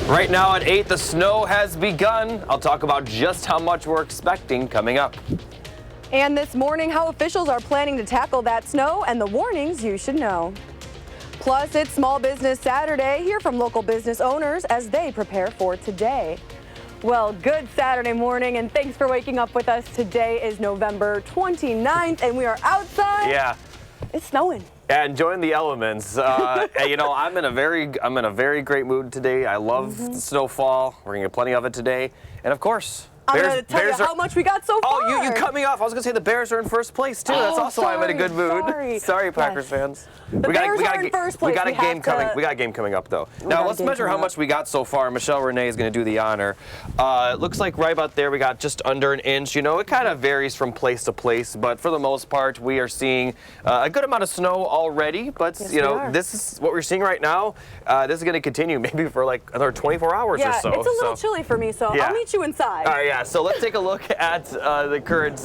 Right now at 8, the snow has begun. I'll talk about just how much we're expecting coming up. And this morning, how officials are planning to tackle that snow and the warnings you should know. Plus, it's Small Business Saturday. Hear from local business owners as they prepare for today. Well, good Saturday morning, and thanks for waking up with us. Today is November 29th, and we are outside. Yeah. It's snowing. Yeah, enjoying the elements. You know, I'm in a very great mood today. I love the snowfall. We're gonna get plenty of it today, and of course, I'm going to tell you how much we got so far. Oh, you cut me off. I was going to say the Bears are in first place, too. That's also why I'm in a good mood. Sorry, Packers fans. The Bears are in first place. We got a game coming up, though. Now, let's measure how much we got so far. Michelle Renee is going to do the honor. It looks like right about there we got just under an inch. You know, it kind of varies from place to place, but for the most part, we are seeing a good amount of snow already. But, you know, this is what we're seeing right now. This is going to continue maybe for like another 24 hours or so. Yeah, it's a little chilly for me, so I'll meet you inside. All right, yeah. So let's take a look at the current.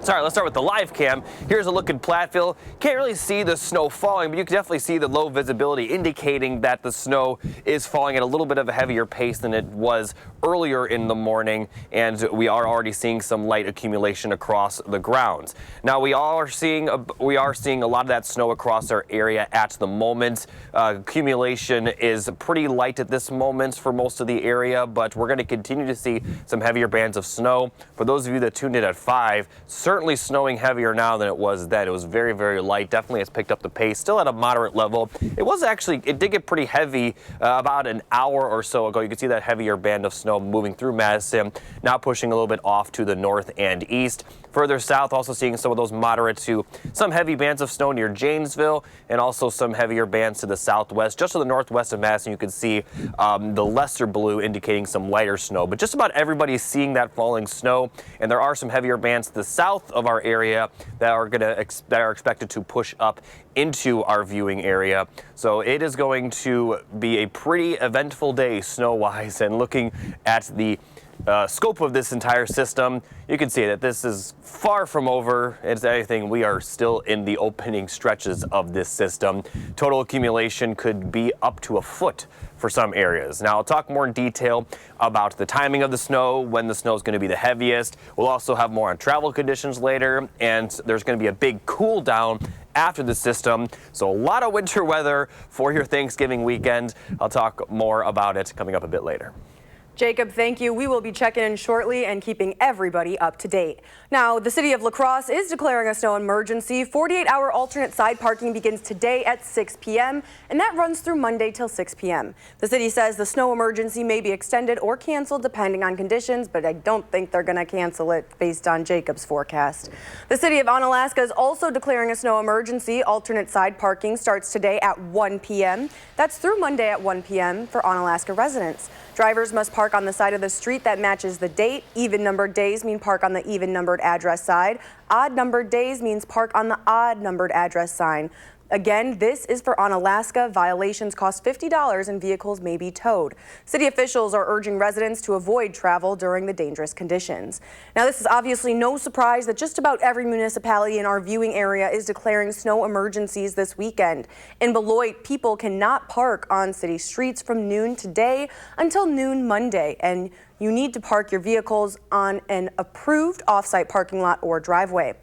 Let's start with the live cam. Here's a look at Platteville. Can't really see the snow falling, but you can definitely see the low visibility indicating that the snow is falling at a little bit of a heavier pace than it was earlier in the morning, and we are already seeing some light accumulation across the grounds. Now we are seeing a lot of that snow across our area at the moment. Accumulation is pretty light at this moment for most of the area, but we're going to continue to see some heavier bands of snow. For those of you that tuned in at 5, certainly snowing heavier now than it was then. It was very, very light. Definitely has picked up the pace, still at a moderate level. It did get pretty heavy about an hour or so ago. You can see that heavier band of snow moving through Madison, now pushing a little bit off to the north and east. Further south, also seeing some of those moderate to some heavy bands of snow near Janesville, and also some heavier bands to the southwest. Just to the northwest of Madison, you can see the lesser blue indicating some lighter snow. But just about everybody is seeing that falling snow, and there are some heavier bands to the south of our area that are expected to push up into our viewing area. So it is going to be a pretty eventful day snow-wise, and looking at the scope of this entire system, you can see that this is far from over. If anything, we are still in the opening stretches of this system. Total accumulation could be up to a foot for some areas. Now, I'll talk more in detail about the timing of the snow, when the snow is going to be the heaviest. We'll also have more on travel conditions later, and there's going to be a big cool down after the system. So a lot of winter weather for your Thanksgiving weekend. I'll talk more about it coming up a bit later. Jacob, thank you. We will be checking in shortly and keeping everybody up to date. Now, the city of La Crosse is declaring a snow emergency. 48-hour alternate side parking begins today at 6 p.m., and that runs through Monday till 6 p.m. The city says the snow emergency may be extended or canceled depending on conditions, but I don't think they're going to cancel it based on Jacob's forecast. The city of Onalaska is also declaring a snow emergency. Alternate side parking starts today at 1 p.m. That's through Monday at 1 p.m. for Onalaska residents. Drivers must park on the side of the street that matches the date. Even-numbered days mean park on the even-numbered address side. Odd-numbered days means park on the odd-numbered address sign. Again, this is for Onalaska. Violations cost $50 and vehicles may be towed. City officials are urging residents to avoid travel during the dangerous conditions. Now, this is obviously no surprise that just about every municipality in our viewing area is declaring snow emergencies this weekend. In Beloit, people cannot park on city streets from noon today until noon Monday, and you need to park your vehicles on an approved off-site parking lot or driveway.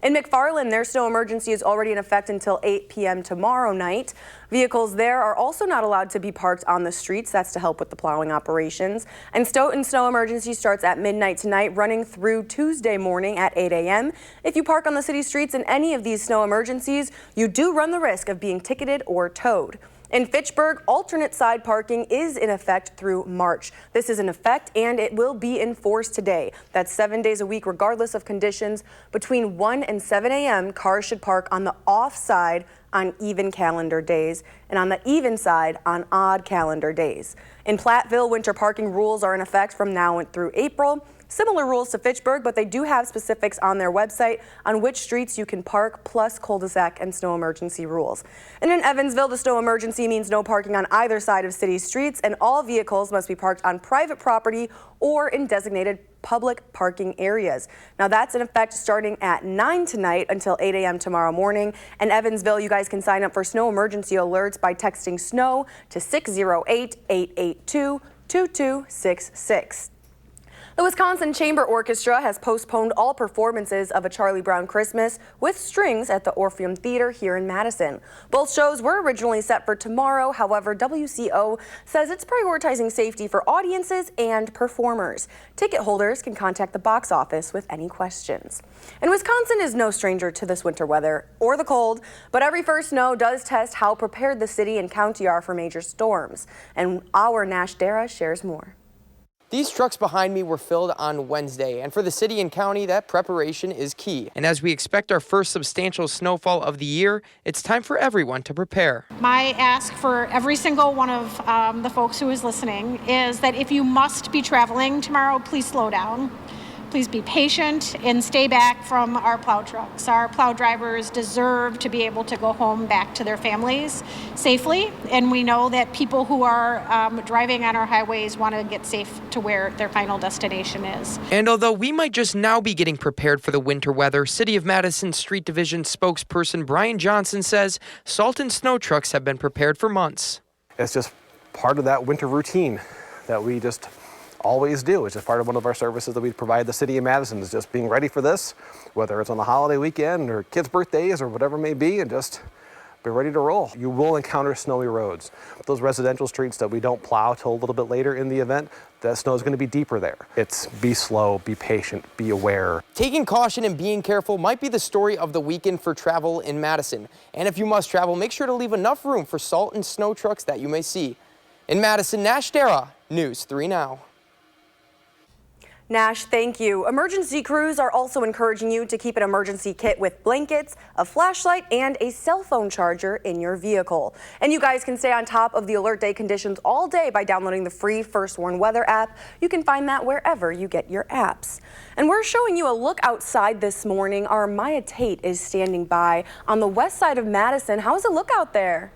In McFarland, their snow emergency is already in effect until 8 p.m. tomorrow night. Vehicles there are also not allowed to be parked on the streets. That's to help with the plowing operations. And Stoughton's snow emergency starts at midnight tonight, running through Tuesday morning at 8 a.m. If you park on the city streets in any of these snow emergencies, you do run the risk of being ticketed or towed. In Fitchburg, alternate side parking is in effect through March. This is in effect and it will be enforced today. That's 7 days a week regardless of conditions. Between 1 and 7 a.m., cars should park on the off side on even calendar days and on the even side on odd calendar days. In Platteville, winter parking rules are in effect from now through April. Similar rules to Fitchburg, but they do have specifics on their website on which streets you can park, plus cul-de-sac and snow emergency rules. And in Evansville, the snow emergency means no parking on either side of city streets, and all vehicles must be parked on private property or in designated public parking areas. Now that's in effect starting at 9 tonight until 8 a.m. tomorrow morning. In Evansville, you guys can sign up for snow emergency alerts by texting SNOW to 608-882-2266. The Wisconsin Chamber Orchestra has postponed all performances of A Charlie Brown Christmas with Strings at the Orpheum Theater here in Madison. Both shows were originally set for tomorrow. However, WCO says it's prioritizing safety for audiences and performers. Ticket holders can contact the box office with any questions. And Wisconsin is no stranger to this winter weather or the cold, but every first snow does test how prepared the city and county are for major storms. And our Nash Dara shares more. These trucks behind me were filled on Wednesday, and for the city and county, that preparation is key. And as we expect our first substantial snowfall of the year, it's time for everyone to prepare. My ask for every single one of the folks who is listening is that if you must be traveling tomorrow, please slow down. Please be patient and stay back from our plow trucks. Our plow drivers deserve to be able to go home back to their families safely, and we know that people who are driving on our highways want to get safe to where their final destination is. And although we might just now be getting prepared for the winter weather, City of Madison Street Division spokesperson Brian Johnson says salt and snow trucks have been prepared for months. It's just part of that winter routine that we just always do. It's just part of one of our services that we provide the city of Madison, is just being ready for this, whether it's on the holiday weekend or kids' birthdays or whatever it may be, and just be ready to roll. You will encounter snowy roads. Those residential streets that we don't plow till a little bit later in the event, the snow is going to be deeper there. It's be slow, be patient, be aware. Taking caution and being careful might be the story of the weekend for travel in Madison. And if you must travel, make sure to leave enough room for salt and snow trucks that you may see. In Madison, Nash Dara, News 3 Now. Nash, thank you. Emergency crews are also encouraging you to keep an emergency kit with blankets, a flashlight, and a cell phone charger in your vehicle. And you guys can stay on top of the alert day conditions all day by downloading the free First Warn Weather app. You can find that wherever you get your apps. And we're showing you a look outside this morning. Our Maya Tate is standing by on the west side of Madison. How's the look out there?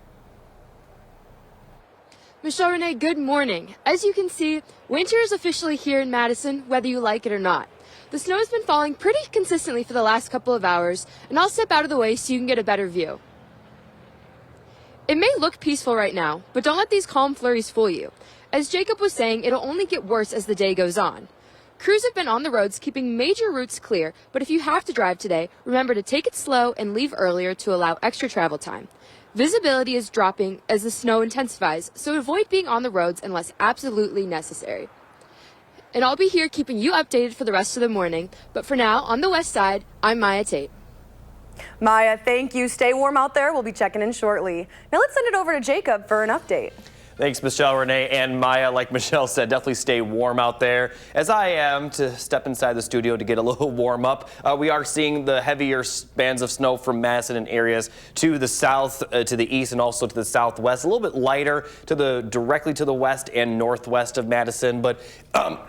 Michelle Renee, good morning. As you can see, winter is officially here in Madison, whether you like it or not. The snow has been falling pretty consistently for the last couple of hours, and I'll step out of the way so you can get a better view. It may look peaceful right now, but don't let these calm flurries fool you. As Jacob was saying, it'll only get worse as the day goes on. Crews have been on the roads keeping major routes clear, but if you have to drive today, remember to take it slow and leave earlier to allow extra travel time. Visibility is dropping as the snow intensifies, so avoid being on the roads unless absolutely necessary. And I'll be here keeping you updated for the rest of the morning, but for now, on the west side, I'm Maya Tate. Maya, thank you. Stay warm out there. We'll be checking in shortly. Now let's send it over to Jacob for an update. Thanks, Michelle, Renee, and Maya. Like Michelle said, definitely stay warm out there, as I am to step inside the studio to get a little warm up. We are seeing the heavier bands of snow from Madison and areas to the south, to the east, and also to the southwest. A little bit lighter directly to the west and northwest of Madison, but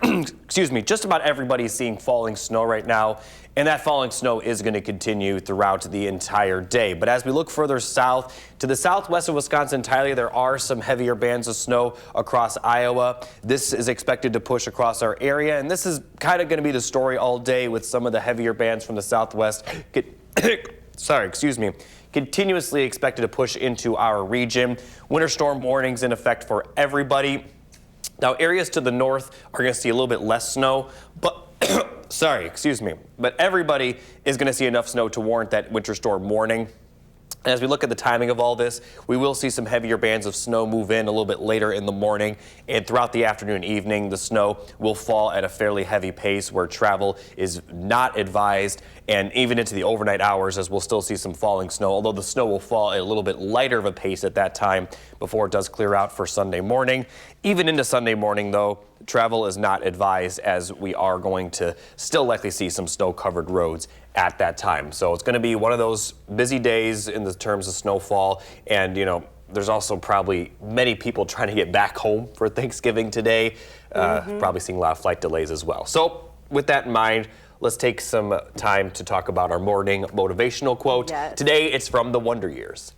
excuse me, just about everybody's seeing falling snow right now. And that falling snow is going to continue throughout the entire day. But as we look further south, to the southwest of Wisconsin entirely, there are some heavier bands of snow across Iowa. This is expected to push across our area, and this is kind of going to be the story all day with some of the heavier bands from the southwest. Continuously expected to push into our region. Winter storm warnings in effect for everybody. Now, areas to the north are going to see a little bit less snow, but but everybody is going to see enough snow to warrant that winter storm warning. As we look at the timing of all this, we will see some heavier bands of snow move in a little bit later in the morning, and throughout the afternoon and evening, the snow will fall at a fairly heavy pace where travel is not advised, and even into the overnight hours, as we'll still see some falling snow, although the snow will fall at a little bit lighter of a pace at that time before it does clear out for Sunday morning. Even into Sunday morning, though, travel is not advised, as we are going to still likely see some snow-covered roads at that time. So it's going to be one of those busy days in the terms of snowfall, and there's also probably many people trying to get back home for Thanksgiving today, probably seeing a lot of flight delays as well. So with that in mind, let's take some time to talk about our morning motivational quote. Yes. Today, it's from the Wonder Years.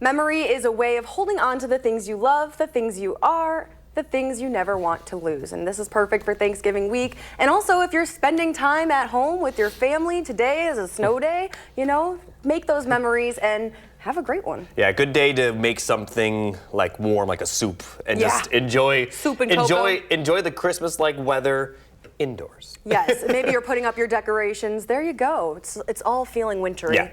Memory is a way of holding on to the things you love, the things you are, the things you never want to lose. And this is perfect for Thanksgiving week. And also, if you're spending time at home with your family, today is a snow day, you know, make those memories and have a great one. Yeah, good day to make something like warm, like a soup, and just enjoy soup and enjoy the Christmas-like weather indoors. Yes, maybe you're putting up your decorations. There you go. It's all feeling wintry. Yeah.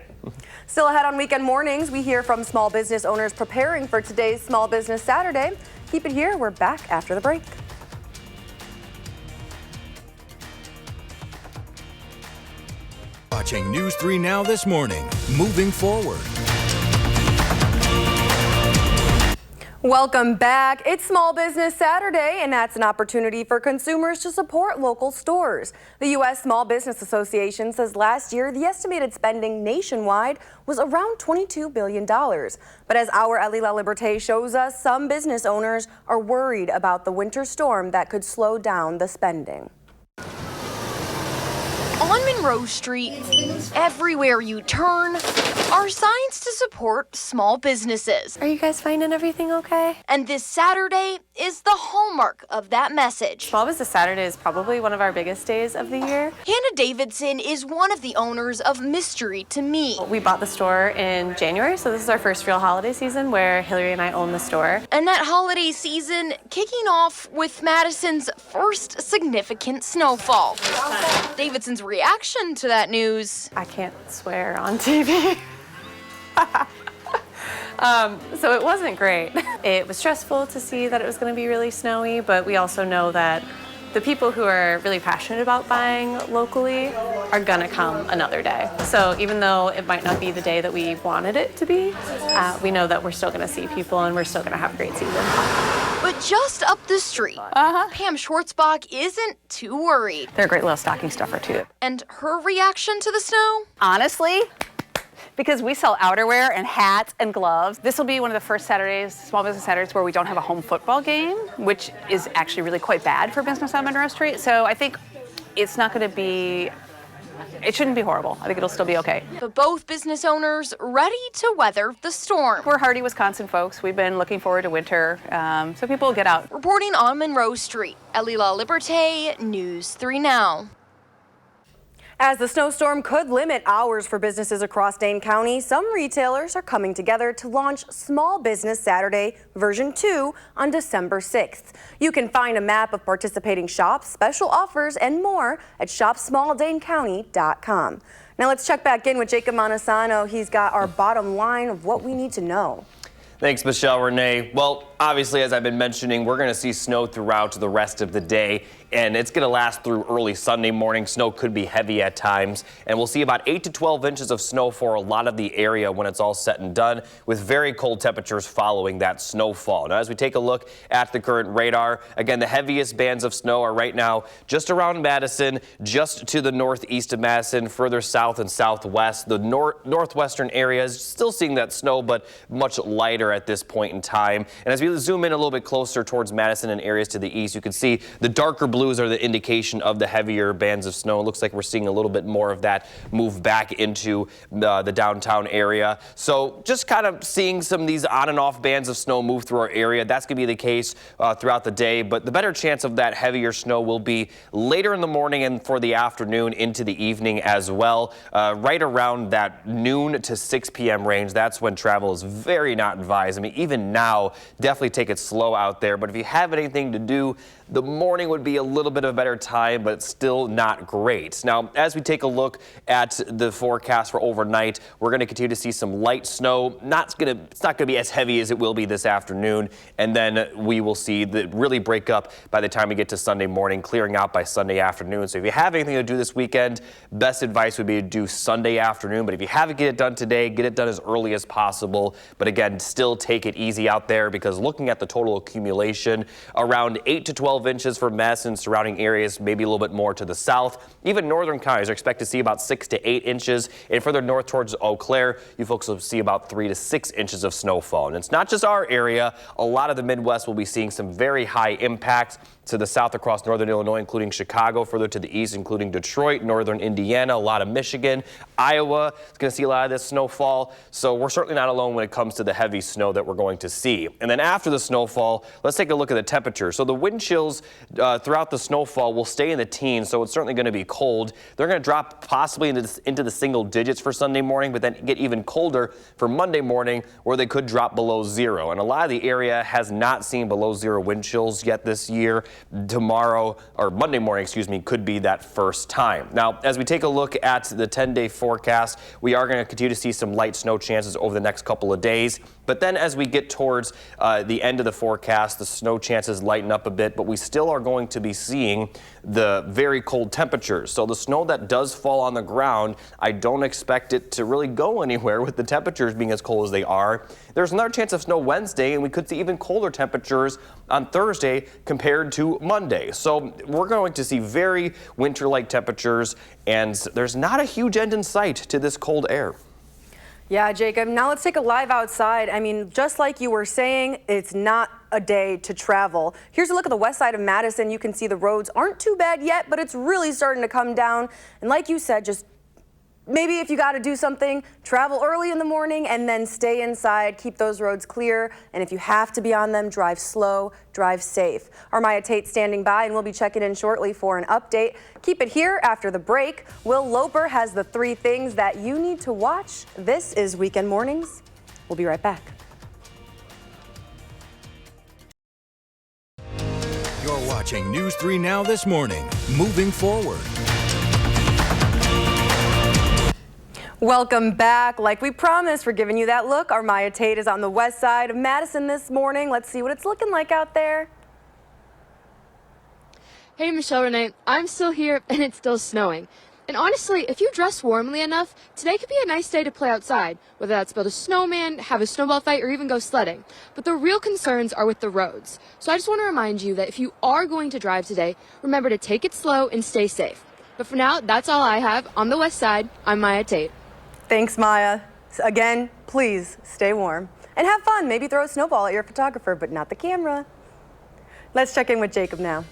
Still ahead on weekend mornings, we hear from small business owners preparing for today's Small Business Saturday. Keep it here. We're back after the break. Watching News 3 Now this morning, moving forward. Welcome back. It's Small Business Saturday, and that's an opportunity for consumers to support local stores. The U.S. Small Business Association says last year the estimated spending nationwide was around $22 billion. But as our Ellie La Liberté shows us, some business owners are worried about the winter storm that could slow down the spending. On Monroe Street, everywhere you turn, are signs to support small businesses. Are you guys finding everything okay? And this Saturday is the hallmark of that message. Small Business Saturday is probably one of our biggest days of the year. Hannah Davidson is one of the owners of Mystery to Me. We bought the store in January, so this is our first real holiday season where Hillary and I own the store. And that holiday season kicking off with Madison's first significant snowfall. Davidson's reaction to that news. I can't swear on TV. So it wasn't great. It was stressful to see that it was going to be really snowy, but we also know that the people who are really passionate about buying locally are going to come another day. So even though it might not be the day that we wanted it to be, we know that we're still going to see people and we're still going to have a great season. But just up the street, Pam Schwartzbach isn't too worried. They're a great little stocking stuffer, too. And her reaction to the snow? Honestly, because we sell outerwear and hats and gloves, this will be one of the first Saturdays, Small Business Saturdays, where we don't have a home football game, which is actually really quite bad for business on Monroe Street. So I think it's not going to be, it shouldn't be horrible. I think it'll still be okay. But both business owners ready to weather the storm. We're hardy Wisconsin folks. We've been looking forward to winter, so people will get out. Reporting on Monroe Street, Ellie La Liberté, News 3 Now. As the snowstorm could limit hours for businesses across Dane County, some retailers are coming together to launch Small Business Saturday version 2 on December 6th. You can find a map of participating shops, special offers, and more at shopsmalldanecounty.com. Now let's check back in with Jacob Montesano. He's got our bottom line of what we need to know. Thanks, Michelle Renee. Well, obviously, as I've been mentioning, we're going to see snow throughout the rest of the day, and it's going to last through early Sunday morning. Snow could be heavy at times, and we'll see about 8 to 12 inches of snow for a lot of the area when it's all said and done, with very cold temperatures following that snowfall. Now, as we take a look at the current radar, again, the heaviest bands of snow are right now just around Madison, just to the northeast of Madison, further south and southwest. The northwestern areas still seeing that snow, but much lighter at this point in time. And as we zoom in a little bit closer towards Madison and areas to the east, you can see the darker blues are the indication of the heavier bands of snow. It looks like we're seeing a little bit more of that move back into the downtown area. So just kind of seeing some of these on and off bands of snow move through our area. That's going to be the case throughout the day, but the better chance of that heavier snow will be later in the morning and for the afternoon into the evening as well. Right around that noon to 6 p.m. range, that's when travel is very not advised. I mean, even now, definitely take it slow out there. But if you have anything to do, the morning would be a little bit of a better time, but it's still not great. Now, as we take a look at the forecast for overnight, we're going to continue to see some light snow. It's not going to be as heavy as it will be this afternoon, and then we will see that really break up by the time we get to Sunday morning, clearing out by Sunday afternoon. So if you have anything to do this weekend, best advice would be to do Sunday afternoon. But if you haven't get it done today, get it done as early as possible. But again, still still take it easy out there because looking at the total accumulation, around 8 to 12 inches for Madison, surrounding areas, maybe a little bit more to the south. Even northern counties are expected to see about 6 to 8 inches. And further north towards Eau Claire, you folks will see about 3 to 6 inches of snowfall. And it's not just our area. A lot of the Midwest will be seeing some very high impacts to the south across northern Illinois, including Chicago, further to the east, including Detroit, northern Indiana, a lot of Michigan, Iowa is going to see a lot of this snowfall. So we're certainly not alone when it comes to the heavy snow that we're going to see. And then after the snowfall, let's take a look at the temperature. So the wind chills throughout the snowfall will stay in the teens, so it's certainly going to be cold. They're going to drop possibly into the single digits for Sunday morning, but then get even colder for Monday morning, where they could drop below zero. And a lot of the area has not seen below zero wind chills yet this year. Tomorrow, or Monday morning, excuse me, could be that first time. Now, as we take a look at the 10-day forecast, we are going to continue to see some light snow chances over the next couple of days. But then as we get towards the end of the forecast, the snow chances lighten up a bit, but we still are going to be seeing the very cold temperatures. So the snow that does fall on the ground, I don't expect it to really go anywhere with the temperatures being as cold as they are. There's another chance of snow Wednesday, and we could see even colder temperatures on Thursday compared to Monday. So we're going to see very winter-like temperatures, and there's not a huge end in sight to this cold air. Yeah, Jacob, now let's take a live outside. I mean, just like you were saying, it's not a day to travel. Here's a look at the west side of Madison. You can see the roads aren't too bad yet, but it's really starting to come down. And like you said, just maybe if you got to do something, travel early in the morning and then stay inside, keep those roads clear. And if you have to be on them, drive slow, drive safe. Our Maya Tate standing by, and we'll be checking in shortly for an update. Keep it here after the break. Will Loper has the 3 things that you need to watch. This is Weekend Mornings. We'll be right back. You're watching News 3 Now this morning. Moving forward. Welcome back. Like we promised, we're giving you that look. Our Maya Tate is on the west side of Madison this morning. Let's see what it's looking like out there. Hey, Michelle Renee, I'm still here and it's still snowing. And honestly, if you dress warmly enough, today could be a nice day to play outside, whether that's build a snowman, have a snowball fight, or even go sledding. But the real concerns are with the roads. So I just want to remind you that if you are going to drive today, remember to take it slow and stay safe. But for now, that's all I have. On the west side, I'm Maya Tate. Thanks, Maya. Again, please stay warm and have fun. Maybe throw a snowball at your photographer, but not the camera. Let's check in with Jacob now.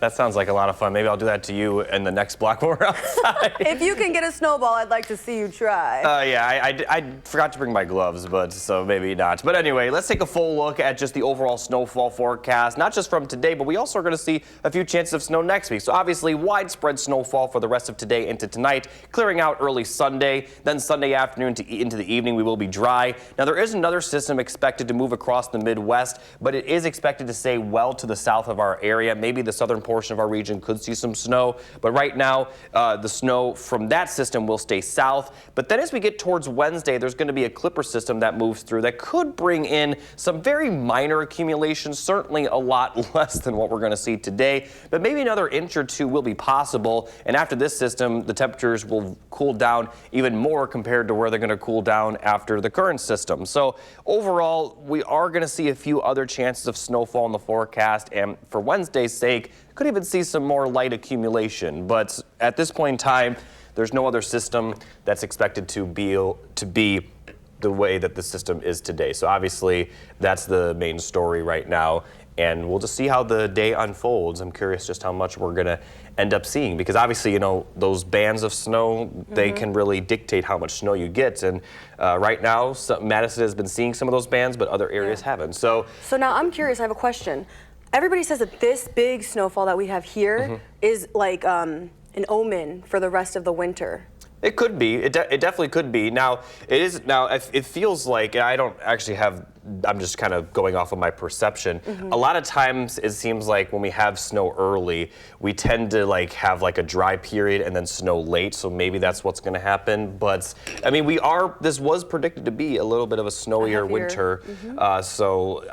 That sounds like a lot of fun. Maybe I'll do that to you in the next block when we're outside. If you can get a snowball, I'd like to see you try. Yeah, I forgot to bring my gloves, but so maybe not. But anyway, let's take a full look at just the overall snowfall forecast, not just from today, but we also are going to see a few chances of snow next week. So obviously widespread snowfall for the rest of today into tonight, clearing out early Sunday. Then Sunday afternoon into the evening, we will be dry. Now there is another system expected to move across the Midwest, but it is expected to stay well to the south of our area. Maybe the southern portion of our region could see some snow, but right now the snow from that system will stay south. But then as we get towards Wednesday, there's going to be a clipper system that moves through that could bring in some very minor accumulations, certainly a lot less than what we're going to see today, but maybe another inch or two will be possible. And after this system, the temperatures will cool down even more compared to where they're going to cool down after the current system. So overall, we are going to see a few other chances of snowfall in the forecast, and for Wednesday's sake, could even see some more light accumulation. But at this point in time, there's no other system that's expected to be the way that the system is today. So obviously, that's the main story right now. And we'll just see how the day unfolds. I'm curious just how much we're going to end up seeing, because obviously, you know, those bands of snow, they can really dictate how much snow you get. And right now, Madison has been seeing some of those bands, but other areas haven't. So now I'm curious, I have a question. Everybody says that this big snowfall that we have here is like an omen for the rest of the winter. It could be. It definitely could be. Now, it is. Now, it feels like, and I don't actually have, I'm just kind of going off of my perception. A lot of times it seems like when we have snow early, we tend to like have like a dry period and then snow late. So maybe that's what's going to happen. But I mean, this was predicted to be a little bit of a snowier winter. So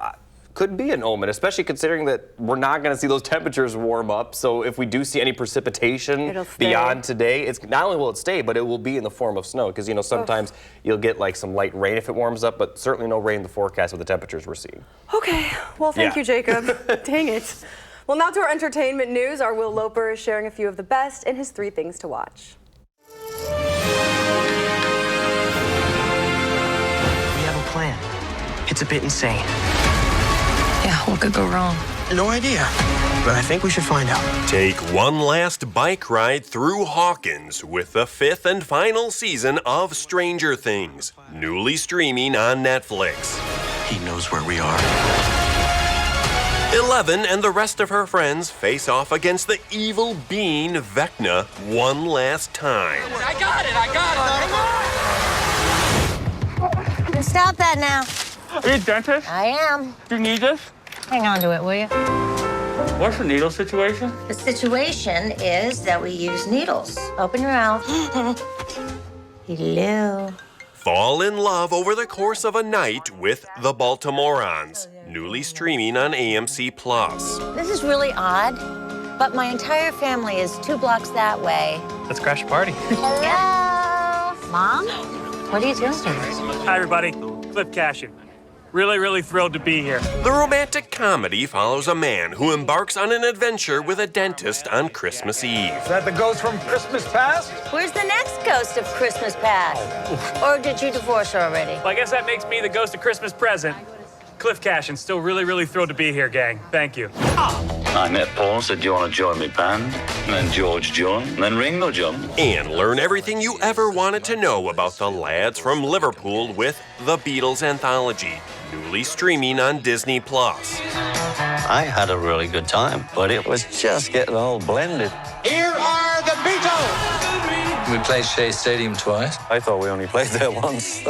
could be an omen, especially considering that we're not going to see those temperatures warm up. So if we do see any precipitation beyond today, it's not only will it stay, but it will be in the form of snow. Because, you know, sometimes you'll get like some light rain if it warms up, but certainly no rain in the forecast with the temperatures we're seeing. Okay, well, thank you, Jacob. Dang it. Well, now to our entertainment news. Our Will Loper is sharing a few of the best in his 3 things to watch. Plan. It's a bit insane. Yeah, what could go wrong? No idea, but I think we should find out. Take one last bike ride through Hawkins with the 5th and final season of Stranger Things, newly streaming on Netflix. He knows where we are. 11 and the rest of her friends face off against the evil being Vecna one last time. I got it! Stop that now. Are you a dentist? I am. Do you need this? Hang on to it, will you? What's the needle situation? The situation is that we use needles. Open your mouth. Hello. Fall in love over the course of a night with the Baltimoreans, newly streaming on AMC+. This is really odd, but my entire family is 2 blocks that way. Let's crash a party. Hello? Mom? What are you doing? Hi, everybody. Cliff Cashin. Really thrilled to be here. The romantic comedy follows a man who embarks on an adventure with a dentist on Christmas Eve. Is that the ghost from Christmas Past? Where's the next ghost of Christmas Past? Or did you divorce her already? Well, I guess that makes me the ghost of Christmas present. Cliff Cashin, still really thrilled to be here, gang. Thank you. I met Paul, said, do you want to join me band? And then George joined, and then Ringo joined. And learn everything you ever wanted to know about the lads from Liverpool with The Beatles Anthology, newly streaming on Disney+. I had a really good time, but it was just getting all blended. Here are the Beatles! We played Shea Stadium twice. I thought we only played there once.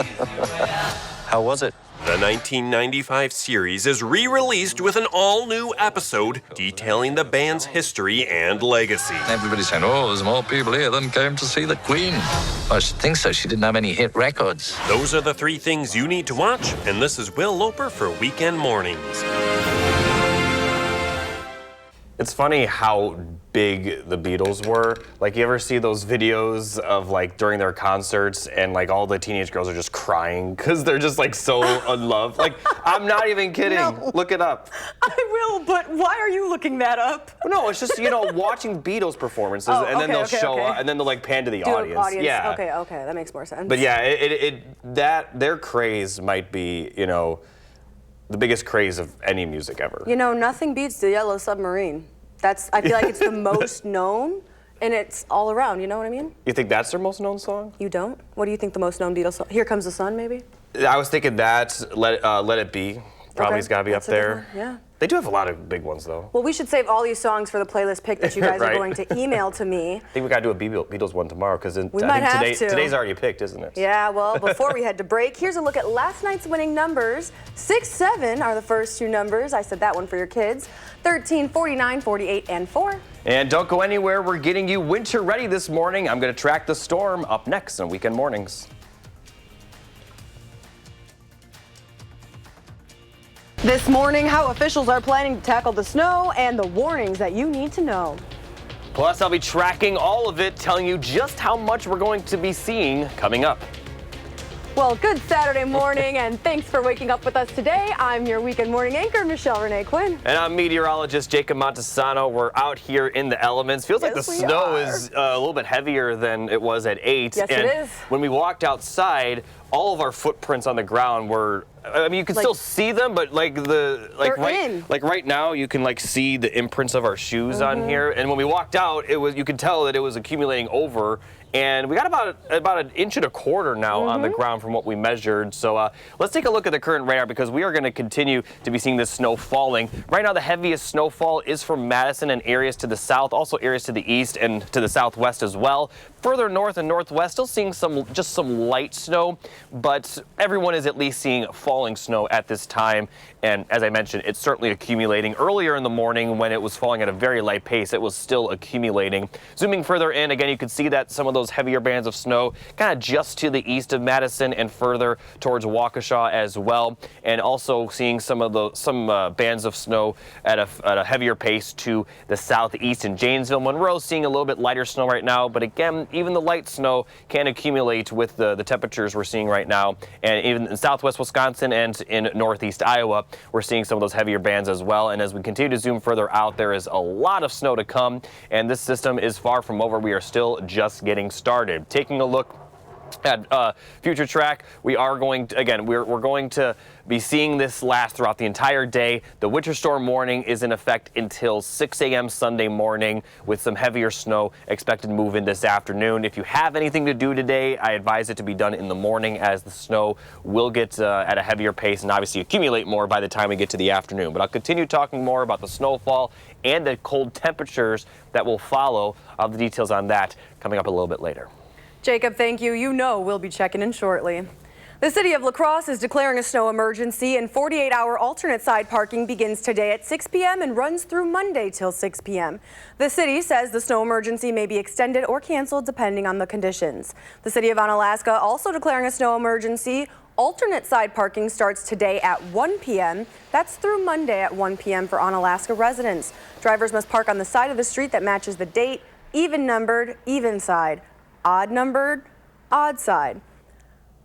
How was it? The 1995 series is re-released with an all-new episode detailing the band's history and legacy. Everybody's saying, oh, there's more people here than came to see the Queen. I should think so. She didn't have any hit records. Those are the 3 things you need to watch, and this is Will Loper for Weekend Mornings. It's funny how big the Beatles were. Like, you ever see those videos of like during their concerts and like all the teenage girls are just crying because they're just like so unloved? Like, I'm not even kidding. No. Look it up. I will, but why are you looking that up? No, it's just, you know, watching Beatles performances and then they'll show up and then they'll like pan to the audience. Yeah. Okay, that makes more sense. But yeah, that their craze might be, you know, the biggest craze of any music ever. You know, nothing beats the Yellow Submarine. I feel like it's the most known, and it's all around, you know what I mean? You think that's their most known song? You don't? What do you think the most known Beatles song? Here Comes the Sun, maybe? I was thinking that, Let It Be, probably has got to be up there. Yeah. They do have a lot of big ones, though. Well, we should save all these songs for the playlist pick that you guys are going to email to me. I think we got to do a Beatles one tomorrow, because today's already picked, isn't it? Yeah, well, before we head to break, here's a look at last night's winning numbers. 6, 7 are the first 2 numbers. I said that one for your kids. 13, 49, 48, and 4. And don't go anywhere. We're getting you winter ready this morning. I'm going to track the storm up next on Weekend Mornings. This morning, how officials are planning to tackle the snow and the warnings that you need to know. Plus, I'll be tracking all of it, telling you just how much we're going to be seeing coming up. Well, good Saturday morning, and thanks for waking up with us today. I'm your Weekend Morning anchor, Michelle Renee Quinn. And I'm meteorologist Jacob Montesano. We're out here in the elements. Feels like the snow is a little bit heavier than it was at 8. Yes, and it is. When we walked outside, all of our footprints on the ground were, I mean, you can still see them, but right now you can like see the imprints of our shoes on here. And when we walked out, you could tell that it was accumulating over. And we got about 1.25 inches now on the ground from what we measured. So let's take a look at the current radar, because we are going to continue to be seeing this snow falling. Right now, the heaviest snowfall is from Madison and areas to the south, also areas to the east and to the southwest as well. Further north and northwest, still seeing just some light snow, but everyone is at least seeing falling snow at this time. And as I mentioned, it's certainly accumulating. Earlier in the morning when it was falling at a very light pace, it was still accumulating. Zooming further in, again, you can see that some of those heavier bands of snow kind of just to the east of Madison and further towards Waukesha as well. And also seeing some bands of snow at a heavier pace to the southeast in Janesville. Monroe seeing a little bit lighter snow right now, but again, even the light snow can accumulate with the temperatures we're seeing right now. And even in southwest Wisconsin and in northeast Iowa, we're seeing some of those heavier bands as well. And as we continue to zoom further out, there is a lot of snow to come, and this system is far from over. We are still just getting started. Taking a look at future track, we are going to, again, we're going to be seeing this last throughout the entire day. The winter storm warning is in effect until 6 a.m. Sunday morning, with some heavier snow expected to move in this afternoon. If you have anything to do today, I advise it to be done in the morning, as the snow will get at a heavier pace and obviously accumulate more by the time we get to the afternoon. But I'll continue talking more about the snowfall and the cold temperatures that will follow. All the details on that coming up a little bit later. Jacob, thank you. You know we'll be checking in shortly. The city of La Crosse is declaring a snow emergency, and 48-hour alternate side parking begins today at 6 p.m. and runs through Monday till 6 p.m. The city says the snow emergency may be extended or canceled depending on the conditions. The city of Onalaska also declaring a snow emergency. Alternate side parking starts today at 1 p.m. That's through Monday at 1 p.m. for Onalaska residents. Drivers must park on the side of the street that matches the date, even numbered, even side. Odd numbered, odd side.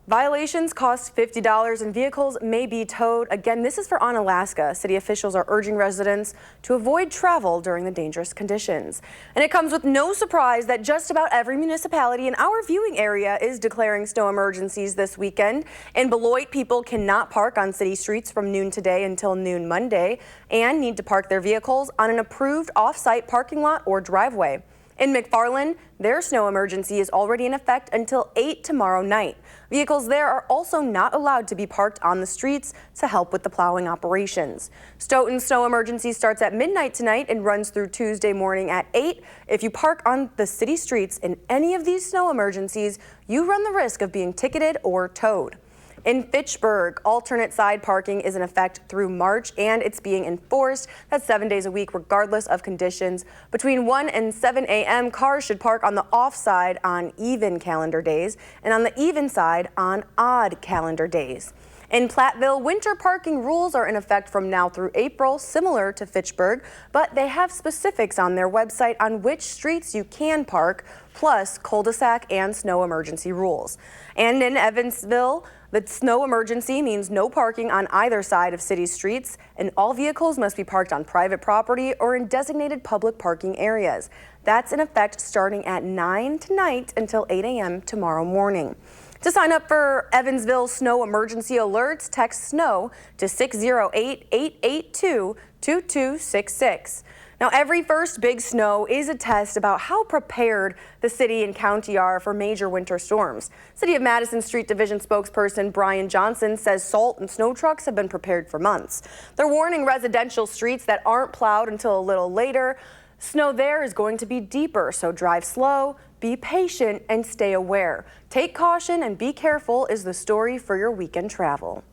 Violations cost $50 and vehicles may be towed. Again, this is for Onalaska. City officials are urging residents to avoid travel during the dangerous conditions. And it comes with no surprise that just about every municipality in our viewing area is declaring snow emergencies this weekend. In Beloit, people cannot park on city streets from noon today until noon Monday and need to park their vehicles on an approved off-site parking lot or driveway. In McFarland, their snow emergency is already in effect until 8 tomorrow night. Vehicles there are also not allowed to be parked on the streets to help with the plowing operations. Stoughton's snow emergency starts at midnight tonight and runs through Tuesday morning at 8. If you park on the city streets in any of these snow emergencies, you run the risk of being ticketed or towed. In Fitchburg, alternate side parking is in effect through March, and it's being enforced. That's 7 days a week, regardless of conditions. Between 1 and 7 a.m., cars should park on the off side on even calendar days and on the even side on odd calendar days. In Platteville, winter parking rules are in effect from now through April, similar to Fitchburg, but they have specifics on their website on which streets you can park, plus cul-de-sac and snow emergency rules. And in Evansville, the snow emergency means no parking on either side of city streets, and all vehicles must be parked on private property or in designated public parking areas. That's in effect starting at 9 tonight until 8 a.m. tomorrow morning. To sign up for Evansville snow emergency alerts, text SNOW to 608-882-2266. Now, every first big snow is a test about how prepared the city and county are for major winter storms. City of Madison Street Division spokesperson Brian Johnson says salt and snow trucks have been prepared for months. They're warning residential streets that aren't plowed until a little later. Snow there is going to be deeper, so drive slow, be patient, and stay aware. Take caution and be careful is the story for your weekend travel.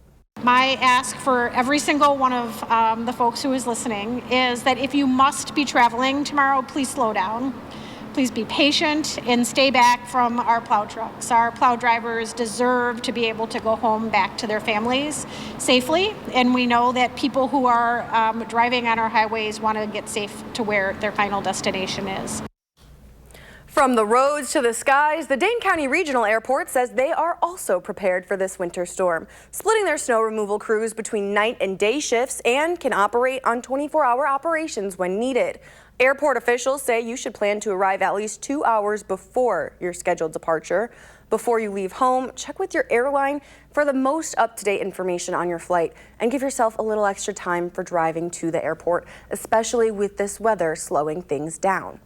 My ask for every single one of the folks who is listening is that if you must be traveling tomorrow, please slow down. Please be patient and stay back from our plow trucks. Our plow drivers deserve to be able to go home back to their families safely, and we know that people who are driving on our highways want to get safe to where their final destination is. From the roads to the skies, the Dane County Regional Airport says they are also prepared for this winter storm, splitting their snow removal crews between night and day shifts and can operate on 24-hour operations when needed. Airport officials say you should plan to arrive at least 2 hours before your scheduled departure. Before you leave home, check with your airline for the most up-to-date information on your flight and give yourself a little extra time for driving to the airport, especially with this weather slowing things down.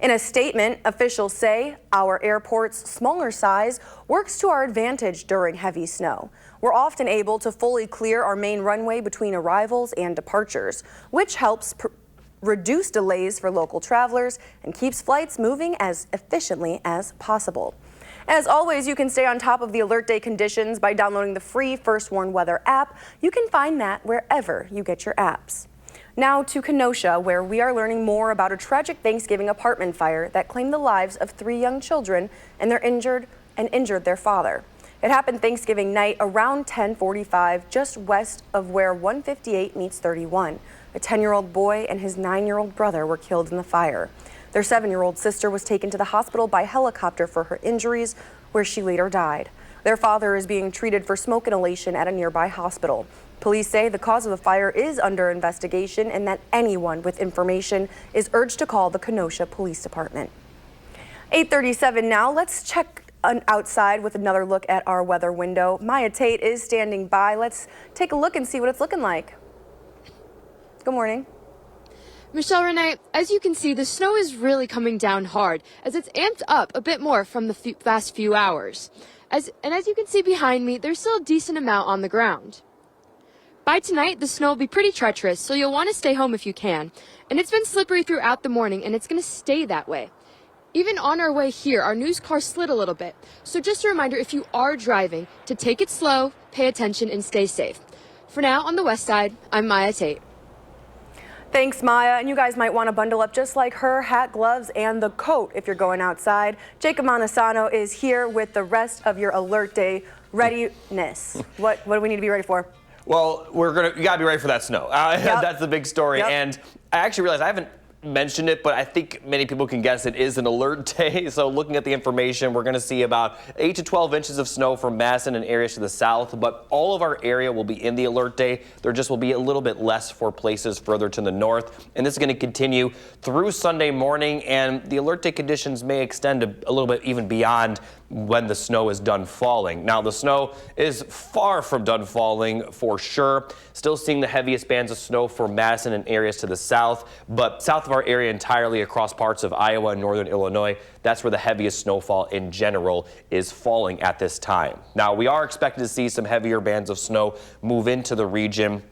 In a statement, officials say our airport's smaller size works to our advantage during heavy snow. We're often able to fully clear our main runway between arrivals and departures, which helps reduce delays for local travelers and keeps flights moving as efficiently as possible. As always, you can stay on top of the alert day conditions by downloading the free First Warn Weather app. You can find that wherever you get your apps. Now to Kenosha, where we are learning more about a tragic Thanksgiving apartment fire that claimed the lives of 3 young children and injured their father. It happened Thanksgiving night around 10:45, just west of where 158 meets 31. A 10-year-old boy and his 9-year-old brother were killed in the fire. Their 7-year-old sister was taken to the hospital by helicopter for her injuries, where she later died. Their father is being treated for smoke inhalation at a nearby hospital. Police say the cause of the fire is under investigation and that anyone with information is urged to call the Kenosha Police Department. 8:37 now. Let's check outside with another look at our weather window. Maya Tate is standing by. Let's take a look and see what it's looking like. Good morning. Michelle, Renee, as you can see, the snow is really coming down hard as it's amped up a bit more from the past few hours. As you can see behind me, there's still a decent amount on the ground. By tonight, the snow will be pretty treacherous, so you'll want to stay home if you can. And it's been slippery throughout the morning, and it's going to stay that way. Even on our way here, our news car slid a little bit. So just a reminder, if you are driving, to take it slow, pay attention, and stay safe. For now, on the west side, I'm Maya Tate. Thanks, Maya. And you guys might want to bundle up just like her, hat, gloves, and the coat if you're going outside. Jacob Montesano is here with the rest of your alert day readiness. What do we need to be ready for? Well, you gotta be ready for that snow. Yep. That's the big story. Yep. And I actually realized I haven't mentioned it, but I think many people can guess it is an alert day. So looking at the information, we're going to see about 8 to 12 inches of snow from Madison and areas to the south, but all of our area will be in the alert day. There just will be a little bit less for places further to the north, and this is going to continue through Sunday morning, and the alert day conditions may extend a little bit even beyond when the snow is done falling. Now, the snow is far from done falling for sure. Still seeing the heaviest bands of snow for Madison and areas to the south, but south of our area entirely across parts of Iowa and northern Illinois, that's where the heaviest snowfall in general is falling at this time. Now, we are expected to see some heavier bands of snow move into the region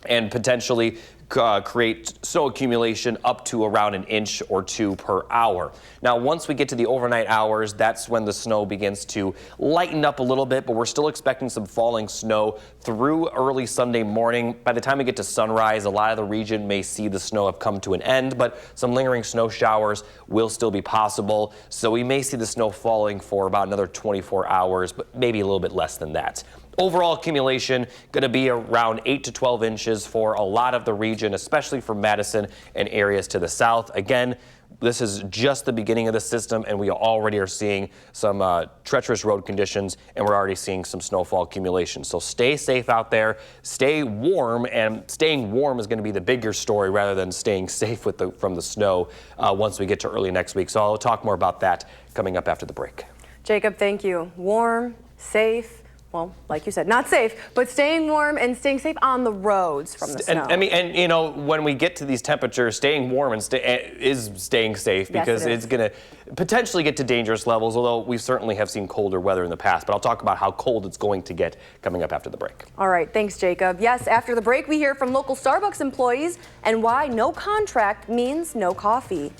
and potentially create snow accumulation up to around 1 inch or 2 per hour. Now, once we get to the overnight hours, that's when the snow begins to lighten up a little bit, but we're still expecting some falling snow through early Sunday morning. By the time we get to sunrise, a lot of the region may see the snow have come to an end, but some lingering snow showers will still be possible. So we may see the snow falling for about another 24 hours, but maybe a little bit less than that. Overall accumulation going to be around 8 to 12 inches for a lot of the region, especially for Madison and areas to the south. Again, this is just the beginning of the system, and we already are seeing some treacherous road conditions, and we're already seeing some snowfall accumulation. So stay safe out there, stay warm, and staying warm is going to be the bigger story rather than staying safe from the snow once we get to early next week. So I'll talk more about that coming up after the break. Jacob, thank you. Warm, safe. Well, like you said, not safe, but staying warm and staying safe on the roads from the snow. And you know, when we get to these temperatures, staying warm is staying safe because it's going to potentially get to dangerous levels, although we certainly have seen colder weather in the past. But I'll talk about how cold it's going to get coming up after the break. All right, thanks, Jacob. Yes, after the break, we hear from local Starbucks employees and why no contract means no coffee.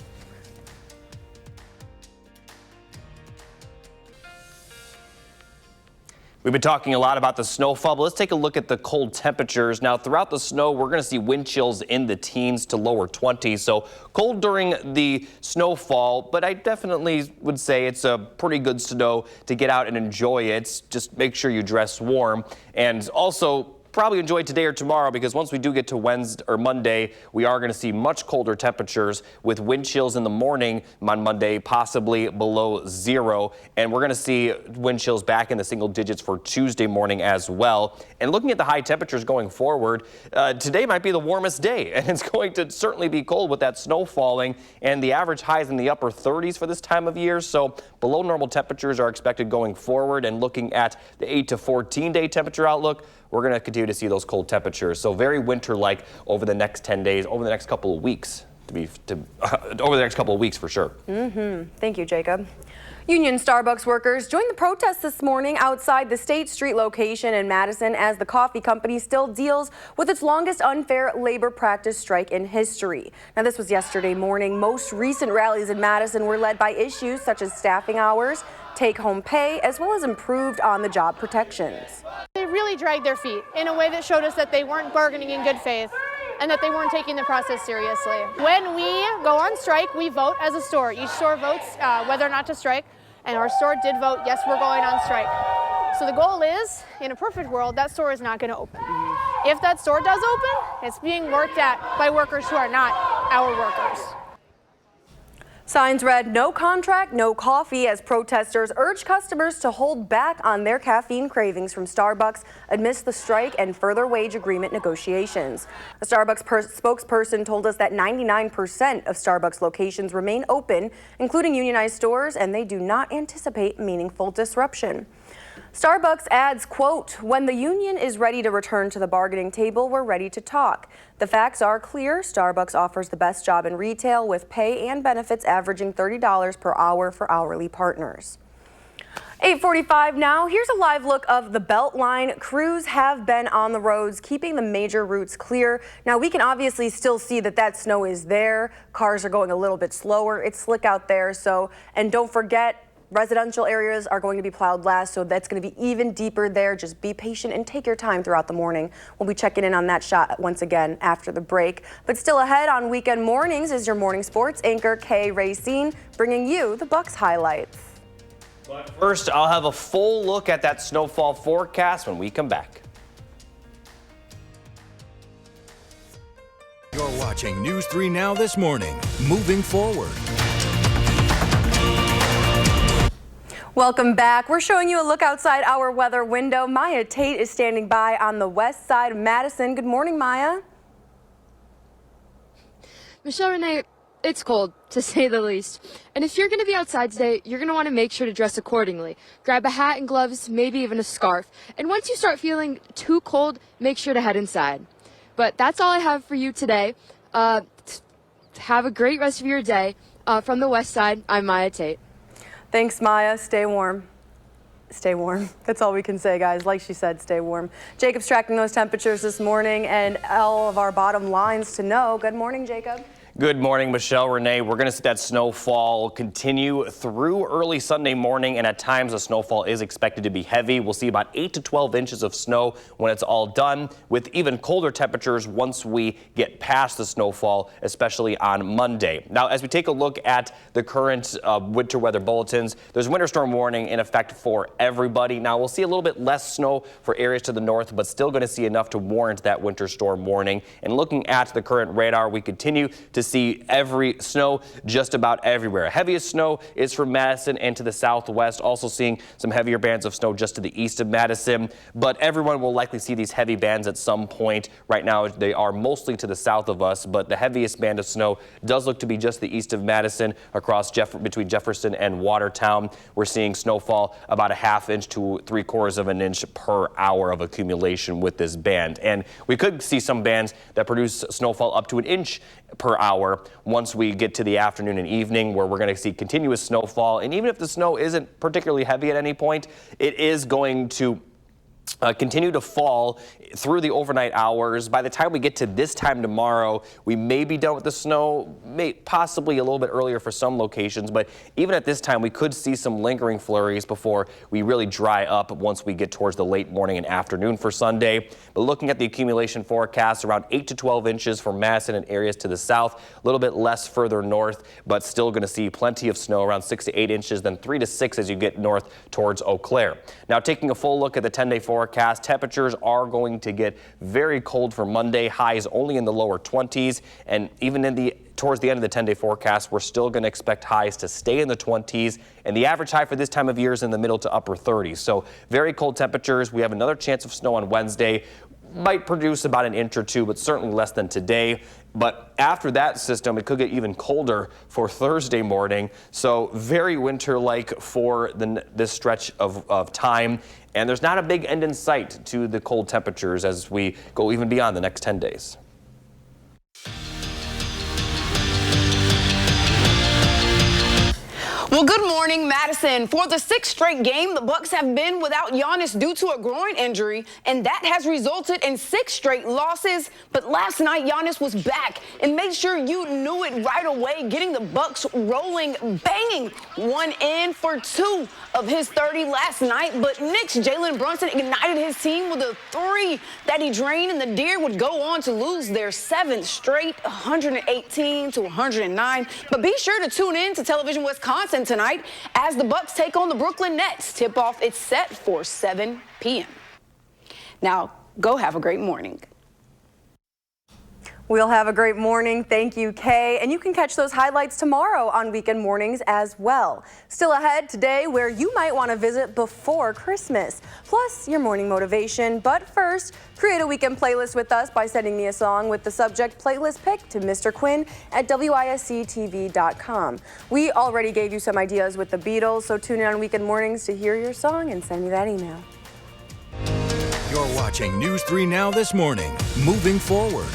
We've been talking a lot about the snowfall, but let's take a look at the cold temperatures. Now, throughout the snow, we're going to see wind chills in the teens to lower 20s. So cold during the snowfall, but I definitely would say it's a pretty good snow to get out and enjoy it. Just make sure you dress warm. And also, probably enjoy today or tomorrow, because once we do get to Wednesday or Monday, we are going to see much colder temperatures with wind chills in the morning on Monday, possibly below 0. And we're going to see wind chills back in the single digits for Tuesday morning as well. And looking at the high temperatures going forward, today might be the warmest day, and it's going to certainly be cold with that snow falling, and the average highs in the upper 30s for this time of year. So below normal temperatures are expected going forward. And looking at the 8 to 14 day temperature outlook, we're going to continue to see those cold temperatures. So very winter-like over the next 10 days, over the next couple of weeks. over the next couple of weeks for sure. Thank you, Jacob. Union Starbucks workers joined the protest this morning outside the State Street location in Madison as the coffee company still deals with its longest unfair labor practice strike in history. Now, this was yesterday morning. Most recent rallies in Madison were led by issues such as staffing hours, take-home pay, as well as improved on-the-job protections. They really dragged their feet in a way that showed us that they weren't bargaining in good faith and that they weren't taking the process seriously. When we go on strike, we vote as a store. Each store votes whether or not to strike, and our store did vote, yes, we're going on strike. So the goal is, in a perfect world, that store is not going to open. If that store does open, it's being worked at by workers who are not our workers. Signs read, "No contract, no coffee," as protesters urge customers to hold back on their caffeine cravings from Starbucks amidst the strike and further wage agreement negotiations. A Starbucks spokesperson told us that 99% of Starbucks locations remain open, including unionized stores, and they do not anticipate meaningful disruption. Starbucks adds, quote, "When the union is ready to return to the bargaining table, we're ready to talk. The facts are clear. Starbucks offers the best job in retail with pay and benefits averaging $30 per hour for hourly partners." 8:45 now. Here's a live look of the Beltline. Crews have been on the roads, keeping the major routes clear. Now, we can obviously still see that snow is there. Cars are going a little bit slower. It's slick out there. And don't forget, residential areas are going to be plowed last, so that's going to be even deeper there. Just be patient and take your time throughout the morning. We'll be checking in on that shot once again after the break. But still ahead on weekend mornings is your morning sports anchor, Kay Racine, bringing you the Bucks highlights. But first, I'll have a full look at that snowfall forecast when we come back. You're watching News 3 Now this morning. Moving forward. Welcome back. We're showing you a look outside our weather window. Maya Tate is standing by on the west side of Madison. Good morning, Maya. Michelle, Renee, it's cold, to say the least. And if you're going to be outside today, you're going to want to make sure to dress accordingly. Grab a hat and gloves, maybe even a scarf. And once you start feeling too cold, make sure to head inside. But that's all I have for you today. Have a great rest of your day. From the west side, I'm Maya Tate. Thanks, Maya. Stay warm. Stay warm. That's all we can say, guys. Like she said, stay warm. Jacob's tracking those temperatures this morning and all of our bottom lines to know. Good morning, Jacob. Good morning, Michelle, Renee. We're going to see that snowfall continue through early Sunday morning, and at times the snowfall is expected to be heavy. We'll see about 8 to 12 inches of snow when it's all done, with even colder temperatures once we get past the snowfall, especially on Monday. Now, as we take a look at the current winter weather bulletins, there's a winter storm warning in effect for everybody. Now, we'll see a little bit less snow for areas to the north, but still going to see enough to warrant that winter storm warning. And looking at the current radar, we continue to see every snow just about everywhere. Heaviest snow is from Madison and to the southwest, also seeing some heavier bands of snow just to the east of Madison, but everyone will likely see these heavy bands at some point. Right now they are mostly to the south of us, but the heaviest band of snow does look to be just the east of Madison across between Jefferson and Watertown. We're seeing snowfall about a ½ inch to 3/4 of an inch per hour of accumulation with this band, and we could see some bands that produce snowfall up to an inch per hour once we get to the afternoon and evening, where we're going to see continuous snowfall. And even if the snow isn't particularly heavy at any point, it is going to continue to fall through the overnight hours. By the time we get to this time tomorrow, we may be done with the snow, possibly a little bit earlier for some locations, but even at this time we could see some lingering flurries before we really dry up once we get towards the late morning and afternoon for Sunday. But looking at the accumulation forecast, around 8 to 12 inches for Madison and areas to the south, a little bit less further north, but still going to see plenty of snow, around 6 to 8 inches, then 3 to 6 as you get north towards Eau Claire. Now, taking a full look at the 10-day forecast, temperatures are going to get very cold for Monday, highs only in the lower 20s, and even towards the end of the 10-day forecast, we're still going to expect highs to stay in the 20s, and the average high for this time of year is in the middle to upper 30s. So very cold temperatures. We have another chance of snow on Wednesday. Might produce about an inch or two, but certainly less than today. But after that system, it could get even colder for Thursday morning. So very winter-like for this stretch of time. And there's not a big end in sight to the cold temperatures as we go even beyond the next 10 days. Well, good morning, Madison. For the sixth straight game, the Bucks have been without Giannis due to a groin injury, and that has resulted in 6 straight losses. But last night, Giannis was back and made sure you knew it right away, getting the Bucks rolling, banging one in for 2 of his 30 last night. But Knicks' Jalen Brunson ignited his team with a 3 that he drained, and the Deer would go on to lose their 7th straight, 118-109. But be sure to tune in to Television Wisconsin tonight as the Bucks take on the Brooklyn Nets. Tip-off is set for 7 p.m. Now, go have a great morning. We'll have a great morning. Thank you, Kay. And you can catch those highlights tomorrow on Weekend Mornings as well. Still ahead today, where you might want to visit before Christmas. Plus, your morning motivation. But first, create a weekend playlist with us by sending me a song with the subject playlist pick to Mr. Quinn at WISC-TV.com. We already gave you some ideas with the Beatles, so tune in on Weekend Mornings to hear your song and send me that email. You're watching News 3 Now this morning. Moving forward.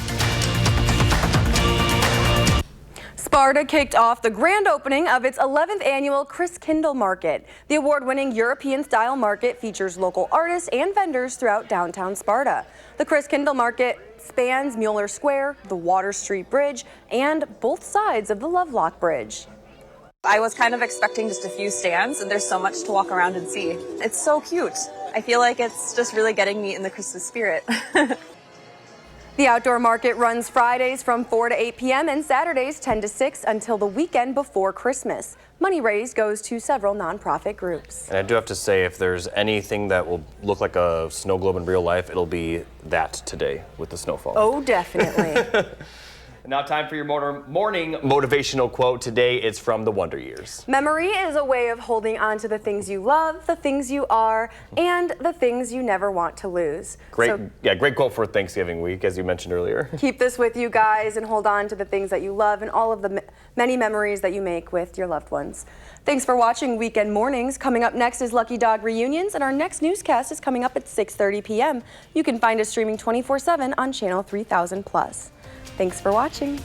Sparta kicked off the grand opening of its 11th annual Christkindl Market. The award-winning European-style market features local artists and vendors throughout downtown Sparta. The Christkindl Market spans Mueller Square, the Water Street Bridge, and both sides of the Lovelock Bridge. I was kind of expecting just a few stands, and there's so much to walk around and see. It's so cute. I feel like it's just really getting me in the Christmas spirit. The outdoor market runs Fridays from 4 to 8 p.m. and Saturdays 10 to 6 until the weekend before Christmas. Money raised goes to several nonprofit groups. And I do have to say, if there's anything that will look like a snow globe in real life, it'll be that today with the snowfall. Oh, definitely. Now time for your morning motivational quote. Today it's from the Wonder Years. Memory is a way of holding on to the things you love, the things you are, and the things you never want to lose. Great quote for Thanksgiving week, as you mentioned earlier. Keep this with you guys and hold on to the things that you love and all of the many memories that you make with your loved ones. Thanks for watching Weekend Mornings. Coming up next is Lucky Dog Reunions, and our next newscast is coming up at 6:30 p.m. You can find us streaming 24/7 on Channel 3000+. Thanks for watching.